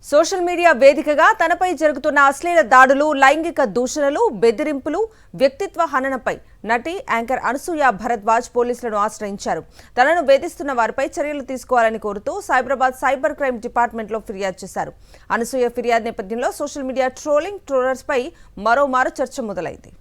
Social media వేదికగా తనపై జరుగుతున్న అశ్లీల దాడులు, లైంగిక దూషణలు, బెదిరింపులు, వ్యక్తిత్వ హననపై నటి యాంకర్ అనసూయ భరద్వాజ్ పోలీసులను ఆశ్రయించారు. తనను వేధిస్తున్న వారిపై చర్యలు తీసుకోవాలని కోరుతూ సైబరాబాద్ సైబర్ క్రైమ్ డిపార్ట్మెంట్లో ఫిర్యాదు చేశారు. అనసూయ ఫిర్యాదు నేపథ్యంలో సోషల్ మీడియా ట్రోలర్స్పై మరోమారు చర్చ మొదలైంది.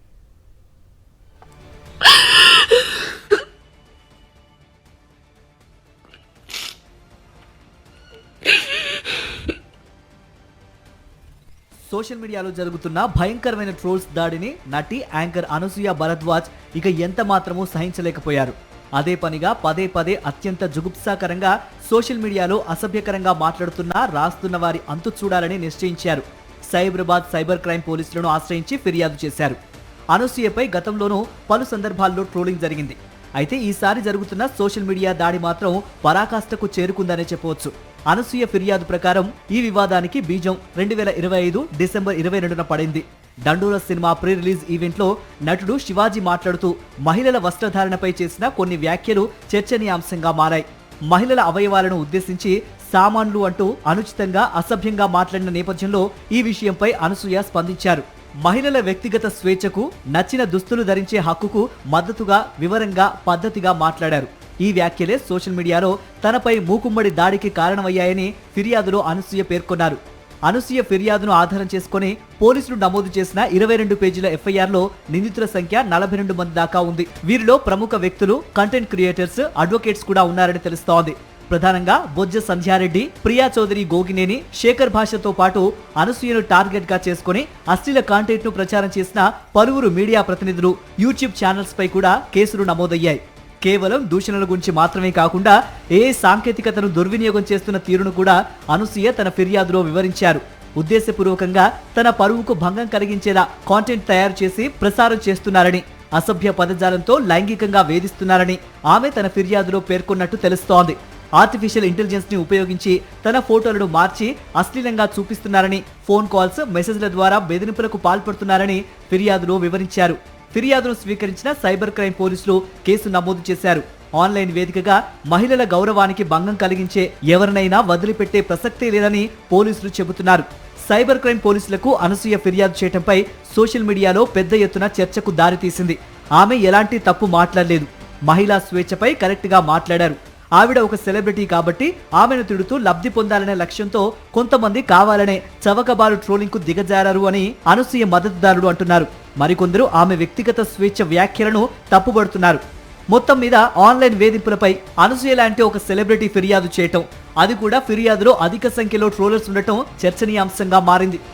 సోషల్ మీడియాలో జరుగుతున్న భయంకరమైన ట్రోల్స్ దాడిని నటి యాంకర్ అనసూయ భరద్వాజ్ ఇక ఎంత మాత్రమూ సహించలేకపోయారు. అదే పనిగా పదే పదే అత్యంత జుగుప్సాకరంగా సోషల్ మీడియాలో అసభ్యకరంగా మాట్లాడుతున్న రాస్తున్న వారి అంతు చూడాలని నిశ్చయించారు. సైబరాబాద్ సైబర్ క్రైమ్ పోలీసులను ఆశ్రయించి ఫిర్యాదు చేశారు. అనసూయపై గతంలోనూ పలు సందర్భాల్లో ట్రోలింగ్ జరిగింది. అయితే ఈసారి జరుగుతున్న సోషల్ మీడియా దాడి మాత్రం పరాకాష్ఠకు చేరుకుందనే చెప్పవచ్చు. అనసూయ ఫిర్యాదు ప్రకారం ఈ వివాదానికి బీజం 2025 డిసెంబర్ 22న పడింది. దండోర సినిమా ప్రీ రిలీజ్ ఈవెంట్లో నటుడు శివాజీ మాట్లాడుతూ మహిళల వస్త్రధారణపై చేసిన కొన్ని వ్యాఖ్యలు చర్చనీయాంశంగా మారాయి. మహిళల అవయవాలను ఉద్దేశించి సామాన్లు అంటూ అనుచితంగా అసభ్యంగా మాట్లాడిన నేపథ్యంలో ఈ విషయంపై అనసూయ స్పందించారు. మహిళల వ్యక్తిగత స్వేచ్ఛకు, నచ్చిన దుస్తులు ధరించే హక్కుకు మద్దతుగా వివరంగా పద్ధతిగా మాట్లాడారు. ఈ వ్యాఖ్యలే సోషల్ మీడియాలో తనపై మూకుమ్మడి దాడికి కారణమయ్యాయని ఫిర్యాదులో అనసూయ పేర్కొన్నారు. అనసూయ ఫిర్యాదును ఆధారం చేసుకుని పోలీసులు నమోదు చేసిన 22 పేజీల ఎఫ్ఐఆర్లో నిందితుల సంఖ్య 42 మంది దాకా ఉంది. వీరిలో ప్రముఖ వ్యక్తులు, కంటెంట్ క్రియేటర్స్, అడ్వకేట్స్ కూడా ఉన్నారని తెలుస్తోంది. ప్రధానంగా బొజ్జ సంధ్యారెడ్డి, ప్రియా చౌదరి గోగినేని, శేఖర్ భాషతో పాటు అనసూయను టార్గెట్ గా చేసుకుని అశ్లీల కాంటెంట్ ను ప్రచారం చేసిన పలువురు మీడియా ప్రతినిధులు, యూట్యూబ్ ఛానల్స్ పై కూడా కేసులు నమోదయ్యాయి. కేవలం దూషణల గురించి మాత్రమే కాకుండా సాంకేతికతను దుర్వినియోగం చేస్తున్న తీరును కూడా అనసూయ తన ఫిర్యాదులో వివరించారు. ఉద్దేశపూర్వకంగా తన పరువుకు భంగం కలిగించేలా కాంటెంట్ తయారు చేసి ప్రసారం చేస్తున్నారని, అసభ్య పదజాలంతో లైంగికంగా వేధిస్తున్నారని ఆమె తన ఫిర్యాదులో పేర్కొన్నట్టు తెలుస్తోంది. ఆర్టిఫిషియల్ ఇంటెలిజెన్స్ ని ఉపయోగించి తన ఫోటోలను మార్చి అశ్లీలంగా చూపిస్తున్నారని, ఫోన్ కాల్స్, మెసేజ్ల ద్వారా బెదిరింపులకు పాల్పడుతున్నారని ఫిర్యాదులో వివరించారు. ఫిర్యాదును స్వీకరించిన సైబర్ క్రైమ్ పోలీసులు కేసు నమోదు చేశారు. ఆన్లైన్ వేదికగా మహిళల గౌరవానికి భంగం కలిగించే ఎవరినైనా వదిలిపెట్టే ప్రసక్తే లేదని పోలీసులు చెబుతున్నారు. సైబర్ క్రైమ్ పోలీసులకు అనసూయ ఫిర్యాదు చేయడంపై సోషల్ మీడియాలో పెద్ద ఎత్తున చర్చకు దారితీసింది. ఆమె ఎలాంటి తప్పు మాట్లాడలేదు. మహిళా స్వేచ్ఛపై కరెక్ట్ గా మాట్లాడారు. ఆవిడ ఒక సెలబ్రిటీ కాబట్టి ఆమెను తిడుతూ లబ్ధి పొందాలనే లక్ష్యంతో కొంతమంది కావాలనే చవకబాలు ట్రోలింగ్ కు దిగజారారు అని అనసూయ మద్దతుదారులు అంటున్నారు. మరికొందరు ఆమె వ్యక్తిగత స్వేచ్ఛ వ్యాఖ్యలను తప్పుబడుతున్నారు. మొత్తం మీద ఆన్లైన్ వేధింపులపై అనసూయ లాంటి ఒక సెలబ్రిటీ ఫిర్యాదు చేయటం, అది కూడా ఫిర్యాదులో అధిక సంఖ్యలో ట్రోలర్స్ ఉండటం చర్చనీయాంశంగా మారింది.